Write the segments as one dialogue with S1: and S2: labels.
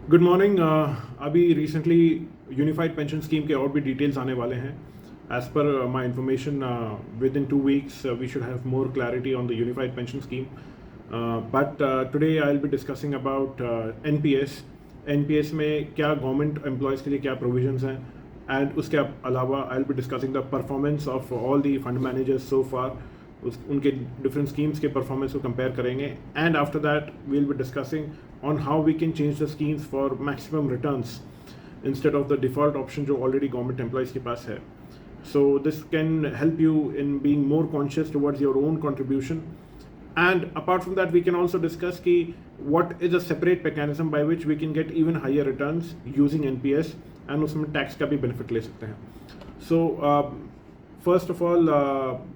S1: Good morning. अभी recently unified pension scheme के और भी डिटेल्स आने वाले हैं. As per my information within 2 weeks we should have more clarity on the unified pension scheme. But today I will be discussing about NPS. NPS में क्या government employees के लिए क्या प्रोविजंस हैं, एंड उसके अलावा I will be discussing the performance of all the fund managers so far. उनके different schemes के परफॉर्मेंस को कंपेयर करेंगे, and after that we will be discussing on how we can change the schemes for maximum returns instead of the default option जो already government employees के पास है. So this can help you in being more conscious towards your own contribution. And apart from that, we can also discuss ki what is a separate mechanism by which we can get even higher returns using NPS, and उसमें tax का भी benefit ले सकते हैं. So first of all,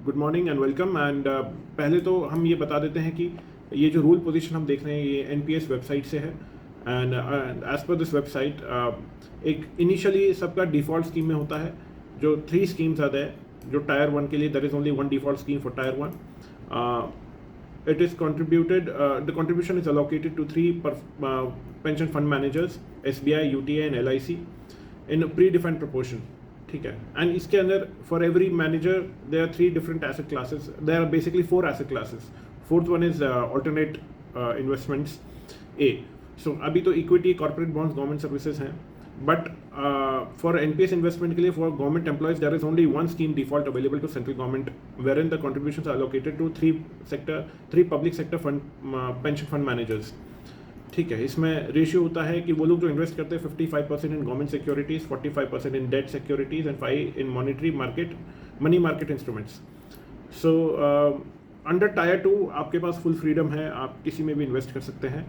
S1: good morning and welcome. And पहले तो हम ये बता देते हैं कि ये जो रूल पोजीशन हम देख रहे हैं ये एनपीएस वेबसाइट से है. And as per this website एक इनिशियली सबका डिफ़ॉल्ट स्कीम में होता है जो 3 स्कीम्स आते हैं. जो टायर 1 के लिए there is only 1 default scheme for tier 1. It is contributed, the contribution is allocated to 3 pension fund managers, SBI, UTI and LIC in pre defined proportion. ठीक है. एंड इसके अंदर for every manager there are 3 different asset classes. There are basically 4 asset classes. Fourth one is alternate investments A. So अभी तो equity, corporate bonds, government services हैं. But for NPS investment के लिए for government employees there is only 1 scheme default available to central government wherein the contributions are allocated to 3 public sector fund pension fund managers. ठीक है. इसमें ratio होता है कि वो लोग जो इन्वेस्ट करते हैं 55% in government securities, 45% in debt securities and 5 in monetary market, money market instruments. So under tier 2 आपके पास फुल फ्रीडम है, आप किसी में भी इन्वेस्ट कर सकते हैं.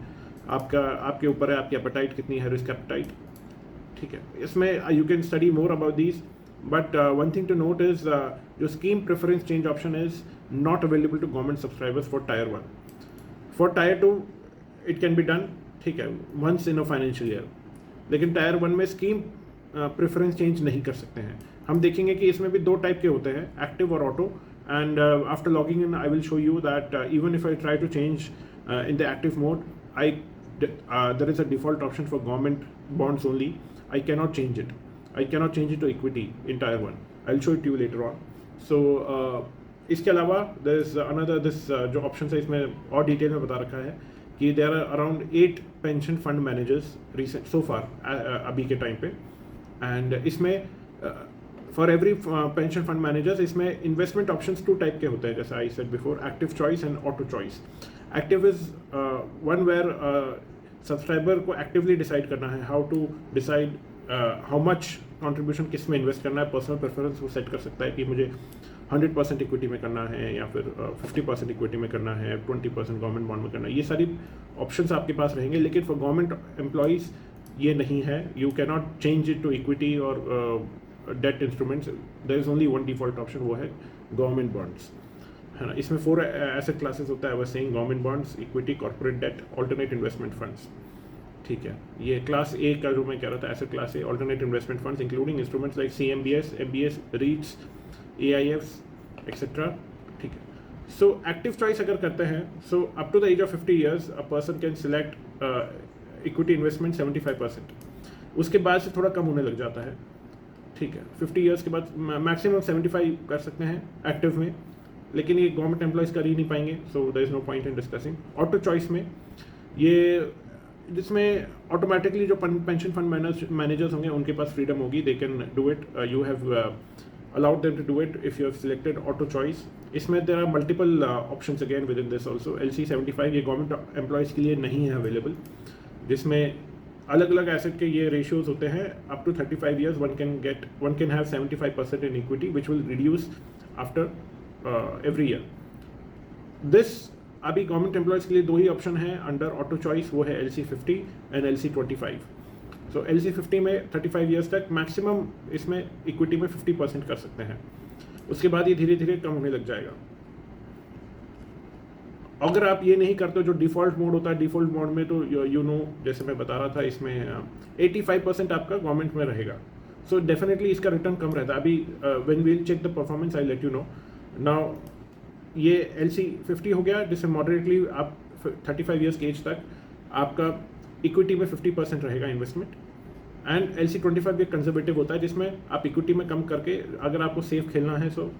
S1: आपके ऊपर है आपकी एपेटाइट कितनी है, रिस्क एपेटाइट. ठीक है. इसमें you can study more about these. But one thing to note is जो scheme preference change option is not available to government subscribers for tier 1. For tier 2 it can be done. ठीक है, once in a financial year. लेकिन tier 1 में scheme preference change नहीं कर सकते हैं. हम देखेंगे कि इसमें भी 2 टाइप के होते हैं, एक्टिव और auto. And after logging in, I will show you that even if I try to change in the active mode, there is a default option for government bonds only. I cannot change it. I cannot change it to equity in tier 1. I'll show it to you later on. So इसके अलावा there is another जो options है इसमें और detail में बता रखा है कि there are around 8 pension fund managers recent so far अभी के टाइम पे. And इसमें for every pension fund managers इसमें इन्वेस्टमेंट ऑप्शंस 2 टाइप के होते हैं, जैसे I said before, active choice and auto choice. Active is one where subscriber को एक्टिवली डिसाइड करना है how to decide how much contribution किस में इन्वेस्ट करना है. पर्सनल प्रेफरेंस वो सेट कर सकता है कि मुझे 100% इक्विटी में करना है या फिर 50% इक्विटी में करना है, 20% गवर्नमेंट बॉन्ड में करना है. ये सारी ऑप्शंस आपके पास रहेंगे. लेकिन फॉर गवर्नमेंट एम्प्लॉयज़ ये नहीं है. You cannot change it to equity और debt instruments. There is only 1 default option, वो है गवर्नमेंट बॉन्ड्स, है ना. इसमें 4 एसेट क्लासेस होता है, saying government bonds, equity, corporate debt, alternate investment funds. ठीक है. ये क्लास ए का जो मैं कह रहा था, asset class A, alternate investment funds including instruments like CMBS, MBS, REITs, AIFs etcetera. ठीक है. सो एक्टिव चॉइस अगर करते हैं, so up to the age of 50 years a person can select equity investment 75%. उसके बाद से थोड़ा कम होने लग जाता है. ठीक है. 50 years के बाद मैक्सिमम 75 कर सकते हैं एक्टिव में, लेकिन ये गवर्नमेंट एम्प्लॉयज़ कर ही नहीं पाएंगे. So there is no point in discussing. Auto choice में ये जिसमें ऑटोमेटिकली जो पेंशन फंड मैनेजर्स होंगे उनके पास फ्रीडम होगी, they can do it. You have allowed them to do it if you have selected auto choice. इसमें there are multiple options again within this also. LC75 ये government employees के लिए नहीं है अवेलेबल, जिसमें अलग अलग एसेट के ये रेशियोज होते हैं. Up to 35 years one can have 75% in equity which will reduce after every year. This अभी गवर्नमेंट एम्प्लॉयज़ के लिए 2 ही ऑप्शन हैं अंडर ऑटो चॉइस, वो है LC50 and LC25. So LC50 में 35 years तक मैक्सिमम इसमें इक्विटी में 50% कर सकते हैं. उसके बाद ये धीरे धीरे कम होने लग जाएगा. अगर आप ये नहीं करते, जो डिफ़ॉल्ट मोड होता है, डिफ़ॉल्ट मोड में तो यू नो जैसे मैं बता रहा था, इसमें 85% आपका गवर्नमेंट में रहेगा. सो डेफिनेटली इसका रिटर्न कम रहता है. अभी when we will check the performance I let you know. Now ये LC50 हो गया, जिससे मॉडरेटली आप 35 years की एज तक आपका इक्विटी में 50% रहेगा इन्वेस्टमेंट, एंड LC25 भी कंजर्वेटिव होता है जिसमें आप इक्विटी में कम करके अगर आपको सेफ खेलना है सो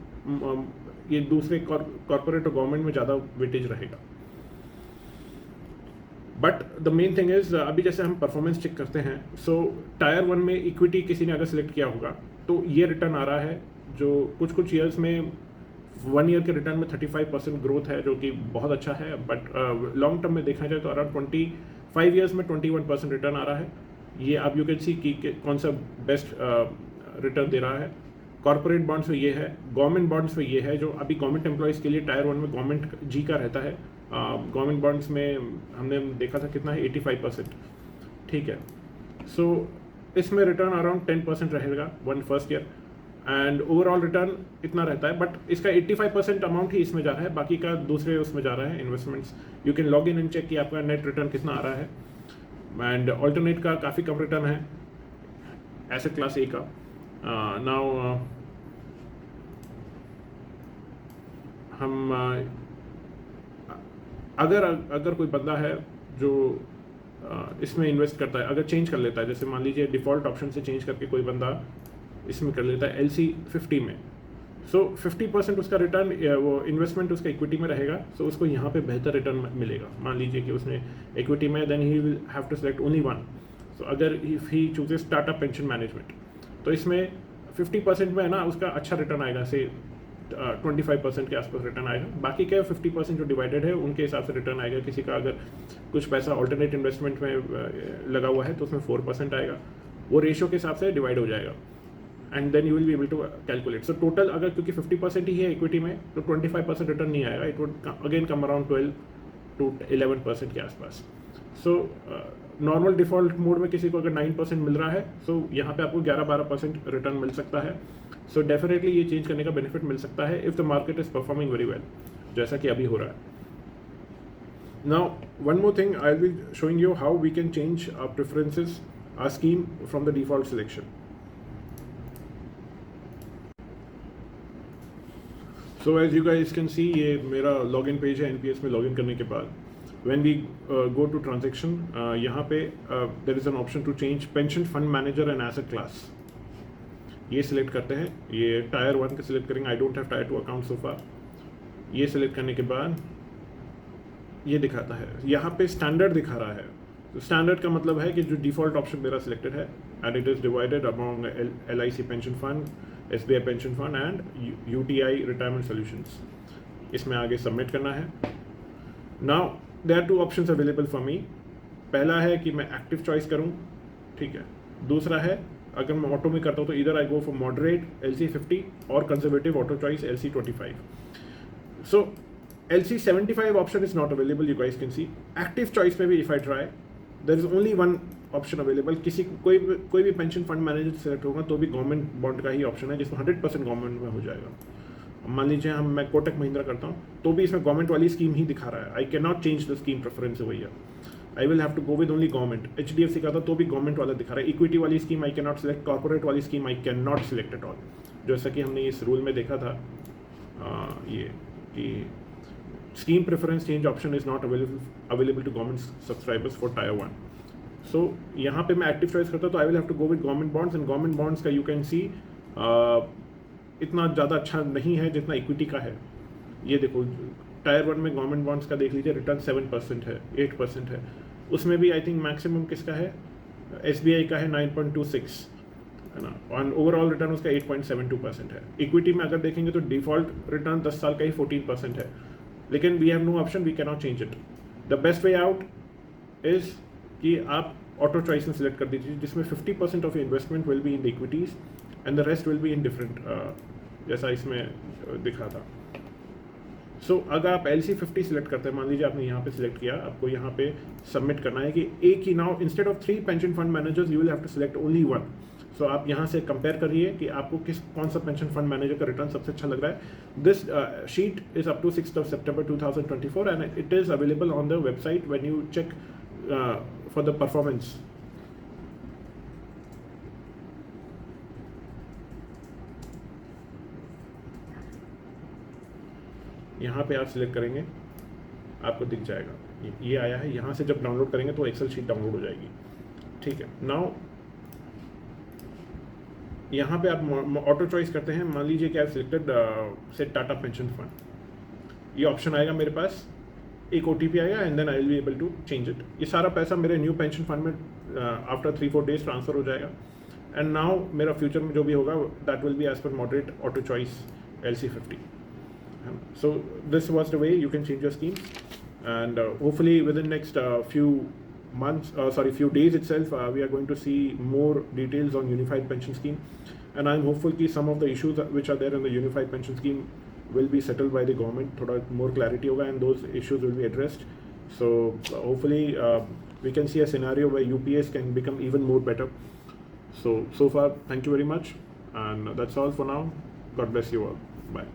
S1: ये दूसरे कॉर्पोरेट और गवर्नमेंट में ज़्यादा वेटेज रहेगा। But the main thing is अभी जैसे हम परफॉर्मेंस चेक करते हैं, सो टायर 1 में इक्विटी किसी ने अगर सिलेक्ट किया होगा तो ये रिटर्न आ रहा है जो कुछ ईयर्स में 1 ईयर के रिटर्न में 35% ग्रोथ है, जो कि बहुत अच्छा है। बट लॉन्ग टर्म में देखा जाए तो अराउंड 25 ईयर्स में 21% रिटर्न आ रहा है। ये आप यू कैन सी कि कौन सा बेस्ट रिटर्न दे रहा है। कॉर्पोरेट बॉन्ड्स में ये है, गवर्नमेंट बॉन्ड्स में ये है, जो अभी गवर्नमेंट एम्प्लॉयज़ के लिए टायर 1 में गवर्नमेंट जी का रहता है। गवर्नमेंट बॉन्ड्स में हमने देखा था कितना है 85%, ठीक है। सो इसमें रिटर्न अराउंड 10% रहेगा first year, and overall return इतना रहता है। बट इसका 85% अमाउंट ही इसमें जा रहा है, बाकी का दूसरे उसमें जा रहा है investments. You can log in and check कि आपका नेट रिटर्न कितना आ रहा है, एंड ऑल्टरनेट का काफ़ी कम रिटर्न है एसेट क्लास ए का। नाउ हम अगर कोई बंदा है जो इसमें इन्वेस्ट करता है, अगर चेंज कर लेता है, जैसे मान लीजिए डिफ़ॉल्ट ऑप्शन से चेंज करके कोई बंदा इसमें कर लेता है LC50 में, सो 50% उसका रिटर्न वो इन्वेस्टमेंट उसका इक्विटी में रहेगा, सो उसको यहाँ पे बेहतर रिटर्न मिलेगा। मान लीजिए कि उसने इक्विटी में, then he will have to select only one. So अगर if he chooses Tata pension management, तो इसमें 50% में है ना उसका अच्छा रिटर्न आएगा, से 25% के आसपास रिटर्न आएगा। बाकी के 50% जो डिवाइडेड है उनके हिसाब से रिटर्न आएगा। किसी का अगर कुछ पैसा ऑल्टरनेट इन्वेस्टमेंट में लगा हुआ है तो उसमें 4% आएगा, वो रेशियो के हिसाब से डिवाइड हो जाएगा, and then you will be able to calculate. So total अगर क्योंकि 50% ही है इक्विटी में, तो 25% रिटर्न नहीं आएगा, it would again come around 12 to 11% के आसपास। सो नॉर्मल डिफ़ॉल्ट मोड में किसी को अगर 9% मिल रहा है, सो यहाँ पे आपको 11-12% रिटर्न मिल सकता है। सो डेफिनेटली ये चेंज करने का बेनिफिट मिल सकता है if the market is performing very well, जैसा कि अभी हो रहा है। Now one more thing, I will be showing you how we can change our preferences, our scheme from the default selection. So as you guys can see, ये मेरा login page है NPS में लॉगिन करने के बाद। When we go to transaction, यहाँ पे there is an option to change pension fund manager and asset class। ये सिलेक्ट करते हैं, ये टायर 1 के सिलेक्ट करेंगे। I don't have tier 2 account so far. ये सिलेक्ट करने के बाद ये दिखाता है, यहाँ पे स्टैंडर्ड दिखा रहा है। तो स्टैंडर्ड का मतलब है कि जो डिफ़ॉल्ट ऑप्शन मेरा सिलेक्टेड है, and it is divided among LIC pension fund, SBI pension fund and UTI retirement solutions. इसमें आगे सबमिट करना है। Now there are 2 options available for me. पहला है कि मैं एक्टिव चॉइस करूं, ठीक है। दूसरा है अगर मैं ऑटो में करता हूं तो इधर आई गो फॉर मॉडरेट LC50 और conservative auto choice LC25। So LC75 option is not available, you guys can see. Active choice में भी if I try, there is only one option available. कोई भी पेंशन फंड मैनेजर सेलेक्ट होगा तो भी government bond का ही option है, जिसमें 100% गवर्नमेंट में हो जाएगा। मान लीजिए मैं कोटक महिंद्रा करता हूँ तो भी इसमें गवर्नमेंट वाली स्कीम ही दिखा रहा है। I can not change the scheme preference over here, I will have to go with only government. HDFC का था तो भी गवर्नमेंट वाला दिखा रहा है। इक्विटी वाली scheme I can not select, corporate वाली scheme I can not select at all. जैसा कि हमने इस रूल में देखा था ये कि scheme preference change option is not available to government subscribers for tier 1। So यहाँ पे मैं एक्टिव चॉइस करता तो I will have to go with government bonds, and government bonds का यू कैन सी इतना ज़्यादा अच्छा नहीं है जितना इक्विटी का है। ये देखो टायर 1 में गवर्नमेंट बॉन्ड्स का देख लीजिए, रिटर्न 7% है, 8% है। उसमें भी आई थिंक मैक्सिमम किसका है, SBI का है 9.26, है ना, और ओवरऑल रिटर्न उसका 8.72% है। इक्विटी में अगर देखेंगे तो डिफ़ॉल्ट रिटर्न 10 साल का ही 14% है, लेकिन we have no option, we can not change it. The best way out is कि आप ऑटो चॉइस में सिलेक्ट कर दीजिए, जिसमें 50% of investment will be in the equities and the rest will be in different, जैसा इसमें दिखा था। सो अगर आप LC50 सिलेक्ट करते हैं, मान लीजिए आपने यहाँ पे सिलेक्ट किया, आपको यहाँ पे सबमिट करना है कि एक ही, now instead of 3 pension fund managers you will have to select only 1। So आप यहाँ से कंपेयर करिए कि आपको कौन सा पेंशन फंड मैनेजर का रिटर्न सबसे अच्छा लग रहा है। This sheet is up to 6 September 2024 and it is available on the website when you check for the performance. यहाँ पे आप सिलेक्ट करेंगे, आपको दिख जाएगा। ये आया है, यहाँ से जब डाउनलोड करेंगे तो एक्सेल शीट डाउनलोड हो जाएगी। ठीक है, नाउ यहाँ पे आप ऑटो चॉइस करते हैं। मान लीजिए कि आप selected set Tata pension fund, ये ऑप्शन आएगा मेरे पास, एक OTP आएगा and then I will be able to change it. ये सारा पैसा मेरे न्यू पेंशन फंड में आफ्टर 3-4 डेज ट्रांसफर हो जाएगा। एंड नाउ मेरा फ्यूचर में जो भी होगा that will be as per moderate auto choice LC50। So this was the way you can change your scheme, and hopefully within next few days itself, we are going to see more details on unified pension scheme, and I'm hopeful that some of the issues which are there in the unified pension scheme will be settled by the government. थोड़ा more clarity होगा and those issues will be addressed. So hopefully we can see a scenario where UPS can become even more better. So far, thank you very much, and that's all for now. God bless you all. Bye.